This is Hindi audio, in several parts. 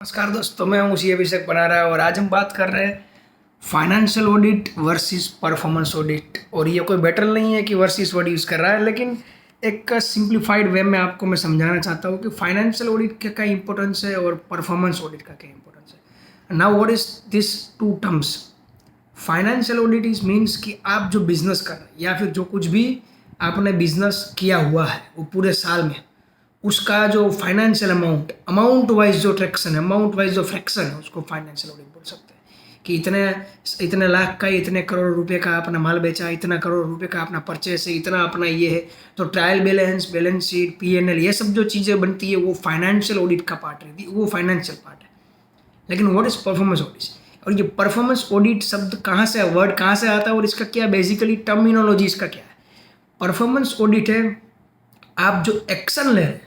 नमस्कार दोस्तों, मैं हूँ सी अभिषेक बनारा और आज हम बात कर रहे हैं financial audit versus performance audit. और ये कोई बेटर नहीं है कि वर्सेस वर्ड यूज़ कर रहा है, लेकिन एक सिंप्लीफाइड वे में आपको मैं समझाना चाहता हूँ कि फाइनेंशियल ऑडिट का क्या इंपॉर्टेंस है और परफॉर्मेंस ऑडिट का क्या इंपॉर्टेंस है। Now what is this two terms? Financial audit is means कि आप जो बिजनेस कर रहे हैं या फिर जो कुछ भी आपने बिजनेस किया हुआ है वो पूरे साल में उसका जो फाइनेंशियल अमाउंट वाइज जो ट्रैक्शन है, अमाउंट वाइज जो फ्रैक्शन है, उसको फाइनेंशियल ऑडिट बोल सकते हैं। कि इतने इतने लाख का, इतने करोड़ रुपए का अपना माल बेचा, इतना करोड़ रुपए का अपना परचेस है, इतना अपना ये है। तो trial balance, balance sheet, PNL, ये सब जो चीज़ें बनती है वो फाइनेंशियल ऑडिट का पार्ट रहती है, वो फाइनेंशियल पार्ट है। लेकिन व्हाट इज परफॉर्मेंस ऑडिट? और ये परफॉर्मेंस ऑडिट शब्द कहाँ से, वर्ड कहाँ से आता है और इसका क्या बेसिकली टर्मिनोलॉजी इसका क्या है? परफॉर्मेंस ऑडिट है आप जो एक्शन ले रहे हैं,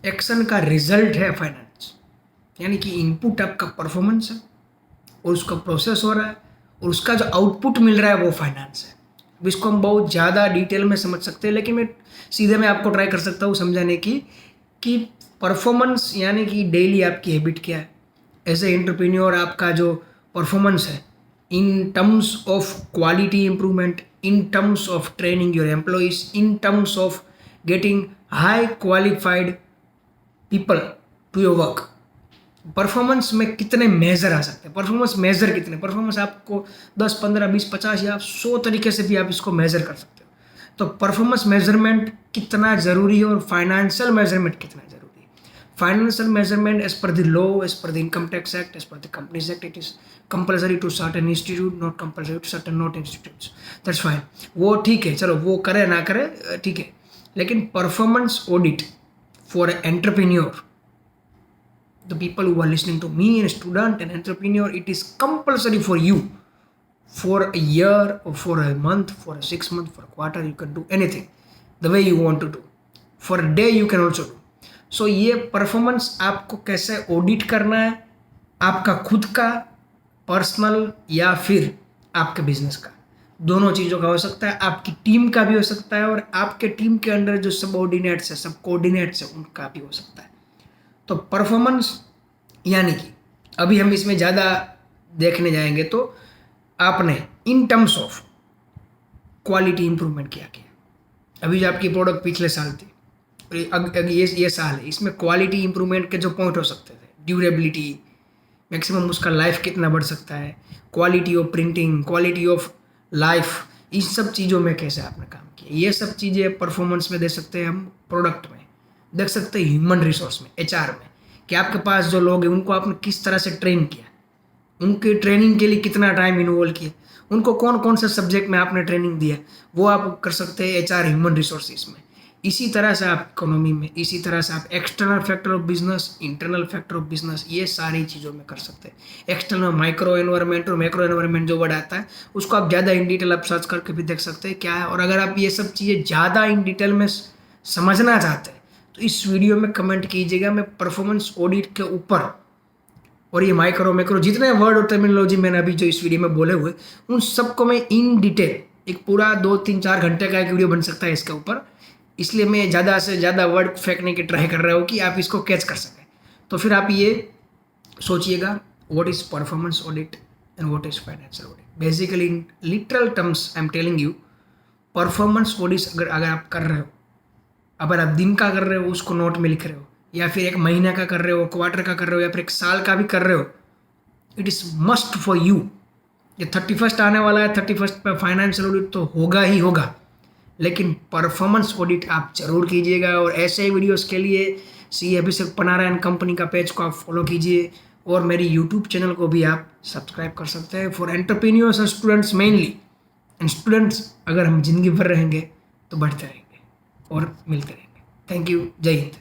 एक्शन का रिजल्ट है फाइनेंस, यानी कि इनपुट आपका परफॉर्मेंस है और उसका प्रोसेस हो रहा है और उसका जो आउटपुट मिल रहा है वो फाइनेंस है। अब इसको हम बहुत ज़्यादा डिटेल में समझ सकते हैं, लेकिन मैं आपको ट्राई कर सकता हूँ समझाने की कि परफॉर्मेंस यानी कि डेली आपकी हैबिट क्या है, एज ए एंटरप्रेन्योर आपका जो परफॉर्मेंस है in terms of quality improvement, in terms of training your employees, in terms of getting high qualified people to your work. Performance में कितने मेजर आ सकते हैं, परफॉर्मेंस मेजर कितने, परफॉर्मेंस आपको 10, 15, 20, 50 या 100 तरीके से भी आप इसको मेजर कर सकते हो। तो परफॉर्मेंस मेजरमेंट कितना ज़रूरी है और फाइनेंशियल मेजरमेंट कितना ज़रूरी है। Financial measurement as per the law, as per the income tax act, as per the companies act, it is compulsory to certain institute, not compulsory to certain not institutes. That's fine, वो ठीक है, चलो वो करे ना करे ठीक है। लेकिन performance audit for an entrepreneur, the people who are listening to me, a student, an entrepreneur, it is compulsory for you for a year or for a month, for a 6 month, for a quarter. You can do anything the way you want to do. For a day you can also do. So ये परफॉर्मेंस आपको कैसे ऑडिट करना है, आपका खुद का पर्सनल या फिर आपके बिजनेस का, दोनों चीज़ों का हो सकता है। आपकी टीम का भी हो सकता है और आपके टीम के अंडर जो सबऑर्डिनेट्स है, सब कोऑर्डिनेट्स है, उनका भी हो सकता है। तो परफॉर्मेंस यानी कि अभी हम इसमें ज़्यादा देखने जाएंगे तो आपने इन टर्म्स ऑफ क्वालिटी इंप्रूवमेंट क्या किया। अभी जो आपकी प्रोडक्ट पिछले साल थी और ये साल है, इसमें क्वालिटी इंप्रूवमेंट के जो पॉइंट हो सकते थे, ड्यूरेबिलिटी, मैक्सिमम उसका लाइफ कितना बढ़ सकता है, quality of printing, quality of life, इन सब चीज़ों में कैसे आपने काम किया, ये सब चीज़ें परफॉर्मेंस में दे सकते हैं हम, प्रोडक्ट में देख सकते हैं, ह्यूमन रिसोर्स में, एचआर में, कि आपके पास जो लोग हैं उनको आपने किस तरह से ट्रेन किया, उनके ट्रेनिंग के लिए कितना टाइम इन्वॉल्व किया, उनको कौन कौन से सब्जेक्ट में आपने ट्रेनिंग दिया, वो आप कर सकते हैं एचआर, ह्यूमन रिसोर्सेज में। इसी तरह से आप इकोनॉमी में, इसी तरह से आप external factor of business, internal factor of business, ये सारी चीज़ों में कर सकते हैं। एक्सटर्नल माइक्रो एनवायरनमेंट और मैक्रो एनवायरनमेंट जो वर्ड आता है उसको आप ज़्यादा इन डिटेल आप सर्च करके भी देख सकते हैं क्या है। और अगर आप ये सब चीज़ें ज़्यादा इन डिटेल में समझना चाहते हैं तो इस वीडियो में कमेंट कीजिएगा। मैं परफॉर्मेंस ऑडिट के ऊपर और ये माइक्रो मैक्रो जितने वर्ड और टर्मिनोलॉजी मैंने अभी जो इस वीडियो में बोले हुए, उन सबको मैं इन डिटेल एक पूरा 2, 3, 4 घंटे का एक वीडियो बन सकता है इसके ऊपर। इसलिए मैं ज़्यादा से ज़्यादा वर्ड फेंकने की ट्राई कर रहा हूँ कि आप इसको कैच कर सकें। तो फिर आप ये सोचिएगा, what is performance audit and what is financial audit. Basically in literal terms I am telling you, performance audit अगर आप कर रहे हो, अगर आप दिन का कर रहे हो उसको नोट में लिख रहे हो, या फिर एक महीने का कर रहे हो, क्वार्टर का कर रहे हो, या फिर एक साल का भी कर रहे हो, it is must for you. ये 31 आने वाला है, 31 पे फाइनेंशियल ऑडिट तो होगा ही होगा, लेकिन परफॉर्मेंस ऑडिट आप जरूर कीजिएगा। और ऐसे ही वीडियोस के लिए सी अभिषेक बनारा एंड कंपनी का पेज को आप फॉलो कीजिए और मेरी यूट्यूब चैनल को भी आप सब्सक्राइब कर सकते हैं for entrepreneurs and students mainly. And students अगर हम जिंदगी भर रहेंगे तो बढ़ते रहेंगे और मिलते रहेंगे। थैंक यू, जय हिंद।